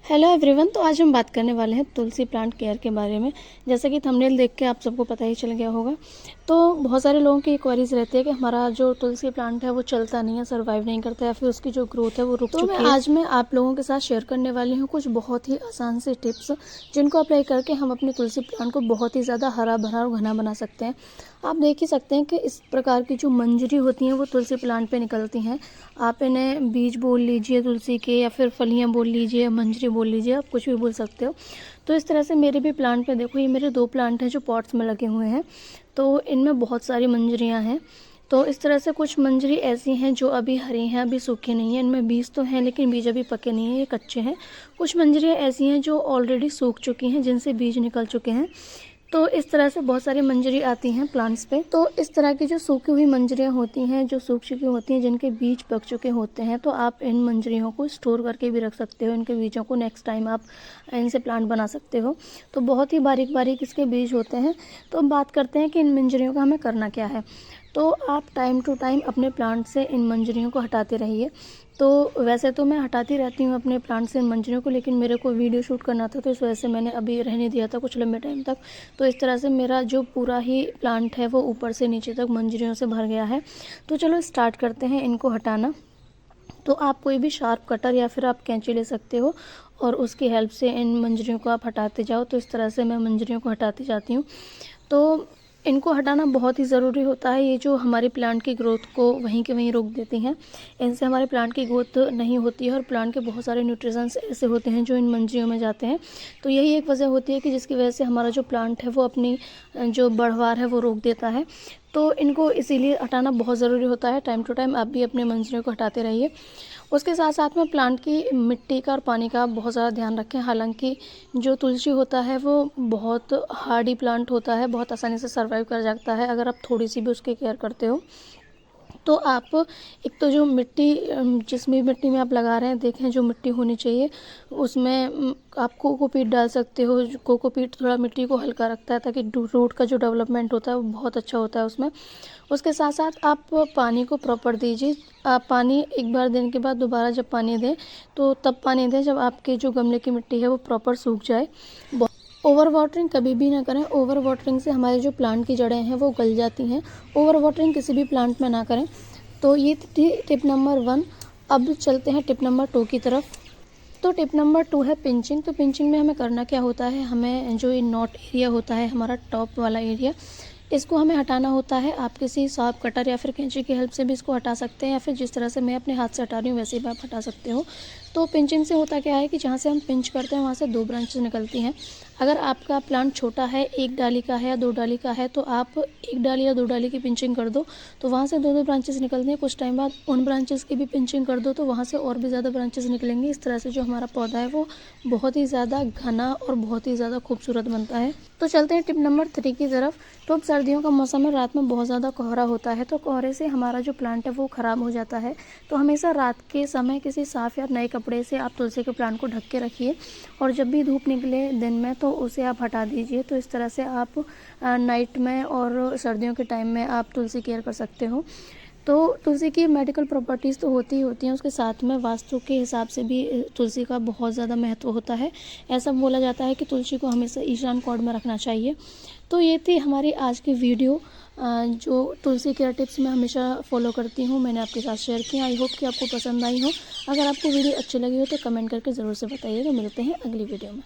Hello everyone. तो आज हम बात करने वाले हैं तुलसी प्लांट केयर के बारे में। जैसा कि थंबनेल देख के आप सबको पता ही चल गया होगा। तो बहुत सारे लोगों की क्वेरीज रहती है कि हमारा जो तुलसी प्लांट है वो चलता नहीं है, सर्वाइव नहीं करता, या फिर उसकी जो ग्रोथ है वो रुक चुकी है। आज मैं आप लोगों के साथ शेयर करने वाली हूँ कुछ बहुत ही आसान से टिप्स, जिनको अप्लाई करके हम अपने तुलसी प्लांट को बहुत ही ज़्यादा हरा भरा और घना बना सकते हैं। आप देख ही सकते हैं कि इस प्रकार की जो मंजरी होती हैं वो तुलसी प्लांट पे निकलती हैं। आप इन्हें बीज बोल लीजिए तुलसी के, या फिर फलियां बोल लीजिए, मंजरी बोल लीजिए, आप कुछ भी बोल सकते हो। तो इस तरह से मेरे भी प्लांट पे देखो, ये मेरे 2 प्लांट हैं जो पॉट्स में लगे हुए हैं। तो इनमें बहुत सारी मंजरियां हैं। तो इस तरह से कुछ मंजरी ऐसी हैं जो अभी हरी हैं, अभी सूखी नहीं है। इनमें बीज तो हैं लेकिन बीज अभी पके नहीं हैं, ये कच्चे हैं। कुछ मंजरियां ऐसी हैं जो ऑलरेडी सूख चुकी हैं, जिनसे बीज निकल चुके हैं। तो इस तरह से बहुत सारी मंजरी आती हैं प्लांट्स पे। तो इस तरह की जो सूखी हुई मंजरियाँ होती हैं, जो सूख चुकी होती हैं, जिनके बीज पक चुके होते हैं, तो आप इन मंजरियों को स्टोर करके भी रख सकते हो। इनके बीजों को नेक्स्ट टाइम आप इनसे प्लांट बना सकते हो। तो बहुत ही बारीक बारीक इसके बीज होते हैं। तो अब बात करते हैं कि इन मंजरियों का हमें करना क्या है। तो आप टाइम टू टाइम अपने प्लांट से इन मंजरियों को हटाते रहिए। तो वैसे तो मैं हटाती रहती हूँ अपने प्लांट से इन मंजरियों को, लेकिन मेरे को वीडियो शूट करना था तो इस वजह से मैंने अभी रहने दिया था कुछ लंबे टाइम तक। तो इस तरह से मेरा जो पूरा ही प्लांट है वो ऊपर से नीचे तक मंजरियों से भर गया है। तो चलो स्टार्ट करते हैं इनको हटाना। तो आप कोई भी शार्प कटर या फिर आप कैंची ले सकते हो और उसकी हेल्प से इन मंजरियों को आप हटाते जाओ। तो इस तरह से मैं मंजरियों को हटाती जाती हूँ। तो इनको हटाना बहुत ही ज़रूरी होता है। ये जो हमारे प्लांट की ग्रोथ को वहीं के वहीं रोक देती हैं। इनसे हमारे प्लांट की ग्रोथ नहीं होती है और प्लांट के बहुत सारे न्यूट्रिशंस ऐसे होते हैं जो इन मंजरियों में जाते हैं। तो यही एक वजह होती है कि जिसकी वजह से हमारा जो प्लांट है वो अपनी जो बढ़वार है वो रोक देता है। तो इनको इसीलिए हटाना बहुत ज़रूरी होता है। टाइम टू टाइम आप भी अपने मंजरियों को हटाते रहिए। उसके साथ साथ में प्लांट की मिट्टी का और पानी का बहुत ज़्यादा ध्यान रखें। हालांकि जो तुलसी होता है वो बहुत हार्डी प्लांट होता है, बहुत आसानी से सर्वाइव कर जाता है अगर आप थोड़ी सी भी उसकी केयर करते हो। तो आप एक तो जो मिट्टी, जिस भी मिट्टी में आप लगा रहे हैं, देखें जो मिट्टी होनी चाहिए उसमें आप कोकोपीट डाल सकते हो। कोकोपीट थोड़ा मिट्टी को हल्का रखता है ताकि रूट का जो डेवलपमेंट होता है वो बहुत अच्छा होता है उसमें। उसके साथ साथ आप पानी को प्रॉपर दीजिए। आप पानी एक बार देने के बाद दोबारा जब पानी दें तो तब पानी दें जब आपके जो गमले की मिट्टी है वो प्रॉपर सूख जाए। ओवर वाटरिंग कभी भी ना करें। ओवर वाटरिंग से हमारे जो प्लांट की जड़ें हैं वो गल जाती हैं। ओवर वाटरिंग किसी भी प्लांट में ना करें। तो ये थी टिप नंबर 1। अब चलते हैं टिप नंबर 2 की तरफ। तो टिप नंबर 2 है पिंचिंग। तो पिंचिंग में हमें करना क्या होता है, हमें जो ये नॉट एरिया होता है, हमारा टॉप वाला एरिया, इसको हमें हटाना होता है। आप किसी शार्प कटर या फिर कैंची की हेल्प से भी इसको हटा सकते हैं, या फिर जिस तरह से मैं अपने हाथ से हटा रही हूँ वैसे भी आप हटा सकते हो। तो पिंचिंग से होता क्या है कि जहाँ से हम पिंच करते हैं वहाँ से 2 ब्रांचेस निकलती हैं। अगर आपका प्लांट छोटा है, 1 डाली का है या 2 डाली का है, तो आप 1 डाली या 2 डाली की पिंचिंग कर दो तो वहाँ से 2-2 ब्रांचेस निकलती हैं। कुछ टाइम बाद उन ब्रांचेस की भी पिंचिंग कर दो तो वहाँ से और भी ज़्यादा ब्रांचेस निकलेंगी। इस तरह से जो हमारा पौधा है वो बहुत ही ज़्यादा घना और बहुत ही ज़्यादा खूबसूरत बनता है। तो चलते हैं टिप नंबर 3 की तरफ। तो अब सर्दियों का मौसम है, रात में बहुत ज़्यादा कोहरा होता है। तो कोहरे से हमारा जो प्लांट है वो ख़राब हो जाता है। तो हमेशा रात के समय किसी साफ़ या नए कपड़े से आप तुलसी के प्लांट को ढक के रखिए, और जब भी धूप निकले दिन में तो उसे आप हटा दीजिए। तो इस तरह से आप नाइट में और सर्दियों के टाइम में आप तुलसी केयर कर सकते हो। तो तुलसी की मेडिकल प्रॉपर्टीज़ तो होती ही होती हैं, उसके साथ में वास्तु के हिसाब से भी तुलसी का बहुत ज़्यादा महत्व होता है। ऐसा बोला जाता है कि तुलसी को हमेशा ईशान कोण में रखना चाहिए। तो ये थी हमारी आज की वीडियो, जो तुलसी केयर टिप्स मैं हमेशा फॉलो करती हूँ, मैंने आपके साथ शेयर किया। आई होप कि आपको पसंद आई हो। अगर आपको वीडियो अच्छी लगी हो तो कमेंट करके ज़रूर से बताइएगा। मिलते हैं अगली वीडियो में।